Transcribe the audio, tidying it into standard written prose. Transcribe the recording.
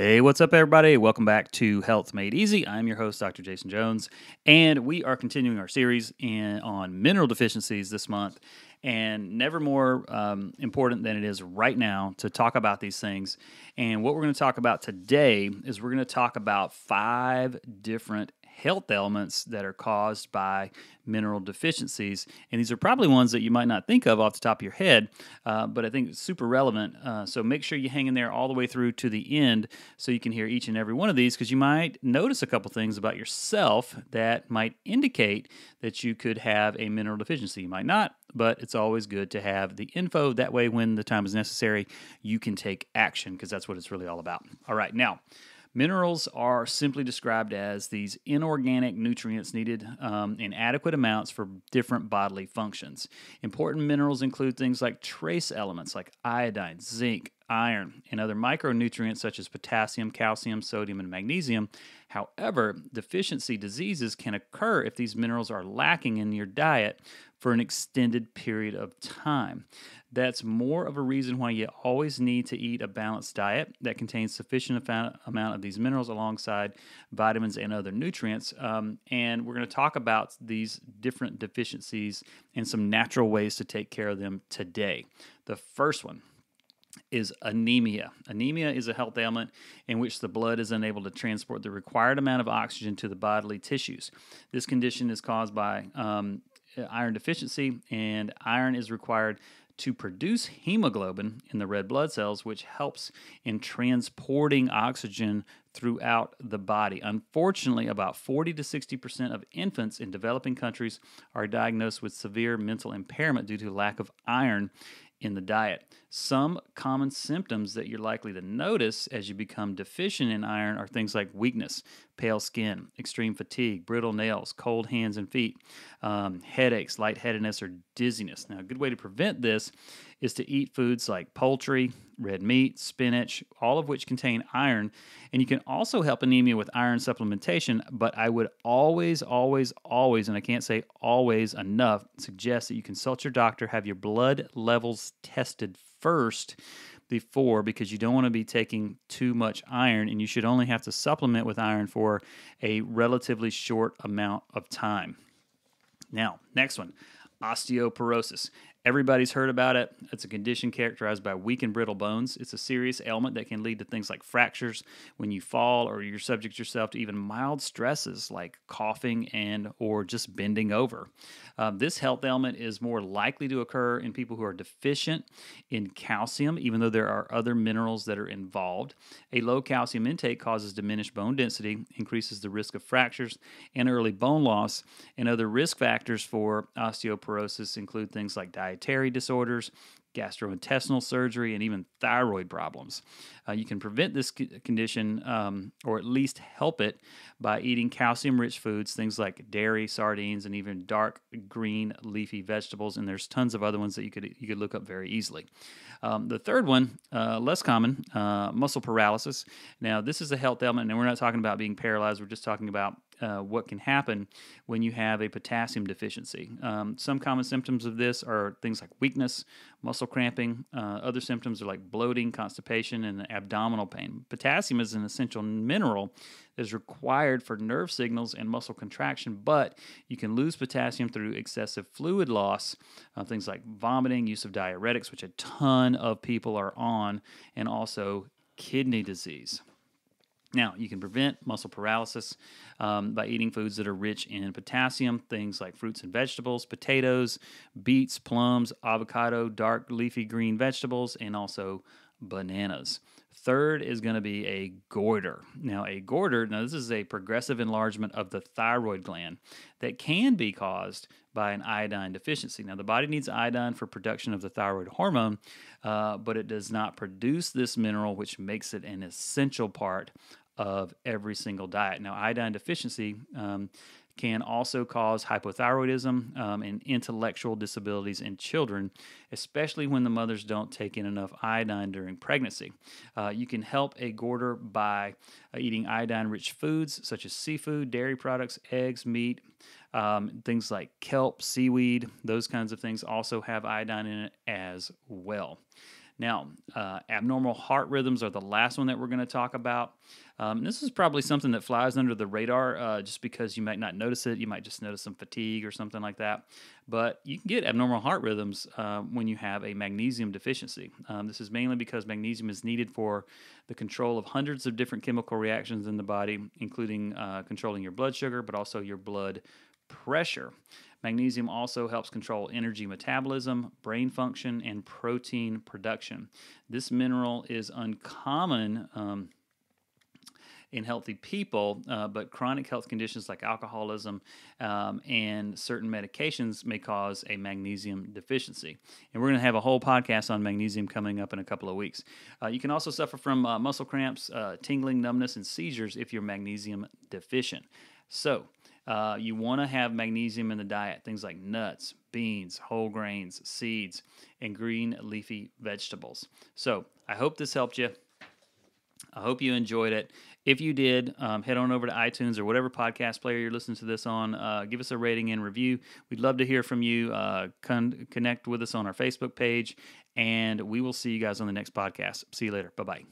Hey, what's up, everybody? Welcome back to Health Made Easy. I'm your host, Dr. Jason Jones, and we are continuing our series on mineral deficiencies this month. And never more important than it is right now to talk about these things. And what we're going to talk about today is we're going to talk about 5 different health ailments that are caused by mineral deficiencies. And these are probably ones that you might not think of off the top of your head, but I think it's super relevant. So make sure you hang in there all the way through to the end so you can hear each and every one of these, because you might notice a couple things about yourself that might indicate that you could have a mineral deficiency. You might not, but it's always good to have the info. That way, when the time is necessary, you can take action, because that's what it's really all about. All right, now, minerals are simply described as these inorganic nutrients needed in adequate amounts for different bodily functions. Important minerals include things like trace elements like iodine, zinc, iron, and other micronutrients such as potassium, calcium, sodium, and magnesium. However, deficiency diseases can occur if these minerals are lacking in your diet for an extended period of time. That's more of a reason why you always need to eat a balanced diet that contains sufficient amount of these minerals alongside vitamins and other nutrients. And we're going to talk about these different deficiencies and some natural ways to take care of them today. The first one is anemia. Anemia is a health ailment in which the blood is unable to transport the required amount of oxygen to the bodily tissues. This condition is caused by iron deficiency, and iron is required to produce hemoglobin in the red blood cells, which helps in transporting oxygen throughout the body. Unfortunately, about 40 to 60% of infants in developing countries are diagnosed with severe mental impairment due to lack of iron in the diet. Some common symptoms that you're likely to notice as you become deficient in iron are things like weakness, pale skin, extreme fatigue, brittle nails, cold hands and feet, headaches, lightheadedness, or dizziness. Now, a good way to prevent this is to eat foods like poultry, red meat, spinach, all of which contain iron. And you can also help anemia with iron supplementation, but I would always, and I can't say always enough, suggest that you consult your doctor, have your blood levels tested first before, because you don't want to be taking too much iron, and you should only have to supplement with iron for a relatively short amount of time. Now, next one, osteoporosis. Everybody's heard about it. It's a condition characterized by weak and brittle bones. It's a serious ailment that can lead to things like fractures when you fall, or you subject yourself to even mild stresses like coughing and or just bending over. This health ailment is more likely to occur in people who are deficient in calcium, even though there are other minerals that are involved. A low calcium intake causes diminished bone density, increases the risk of fractures and early bone loss. And other risk factors for osteoporosis include things like dietary disorders, gastrointestinal surgery, and even thyroid problems. You can prevent this condition, or at least help it, by eating calcium-rich foods, things like dairy, sardines, and even dark green leafy vegetables. And there's tons of other ones that you could look up very easily. The third one, less common, muscle paralysis. Now, this is a health ailment, and we're not talking about being paralyzed. We're just talking about what can happen when you have a potassium deficiency. Some common symptoms of this are things like weakness, muscle cramping. Other symptoms are like bloating, constipation, and abdominal pain. Potassium is an essential mineral that is required for nerve signals and muscle contraction, but you can lose potassium through excessive fluid loss, things like vomiting, use of diuretics, which a ton of people are on, and also kidney disease. Now, you can prevent muscle paralysis by eating foods that are rich in potassium, things like fruits and vegetables, potatoes, beets, plums, avocado, dark leafy green vegetables, and also bananas. Third is going to be a goiter. Now, this is a progressive enlargement of the thyroid gland that can be caused by an iodine deficiency. Now, the body needs iodine for production of the thyroid hormone, but it does not produce this mineral, which makes it an essential part of every single diet. Now, iodine deficiency can also cause hypothyroidism and intellectual disabilities in children, especially when the mothers don't take in enough iodine during pregnancy. You can help a goiter by eating iodine-rich foods such as seafood, dairy products, eggs, meat, things like kelp, seaweed. Those kinds of things also have iodine in it as well. Now, abnormal heart rhythms are the last one that we're going to talk about. This is probably something that flies under the radar just because you might not notice it. You might just notice some fatigue or something like that. But you can get abnormal heart rhythms when you have a magnesium deficiency. This is mainly because magnesium is needed for the control of hundreds of different chemical reactions in the body, including controlling your blood sugar, but also your blood pressure. Magnesium also helps control energy metabolism, brain function, and protein production. This mineral is uncommon in healthy people, but chronic health conditions like alcoholism and certain medications may cause a magnesium deficiency. And we're going to have a whole podcast on magnesium coming up in a couple of weeks. You can also suffer from muscle cramps, tingling, numbness, and seizures if you're magnesium deficient. So, you want to have magnesium in the diet, things like nuts, beans, whole grains, seeds, and green leafy vegetables. So, I hope this helped you. I hope you enjoyed it. If you did, head on over to iTunes or whatever podcast player you're listening to this on. Give us a rating and review. We'd love to hear from you. Connect with us on our Facebook page, and we will see you guys on the next podcast. See you later. Bye-bye.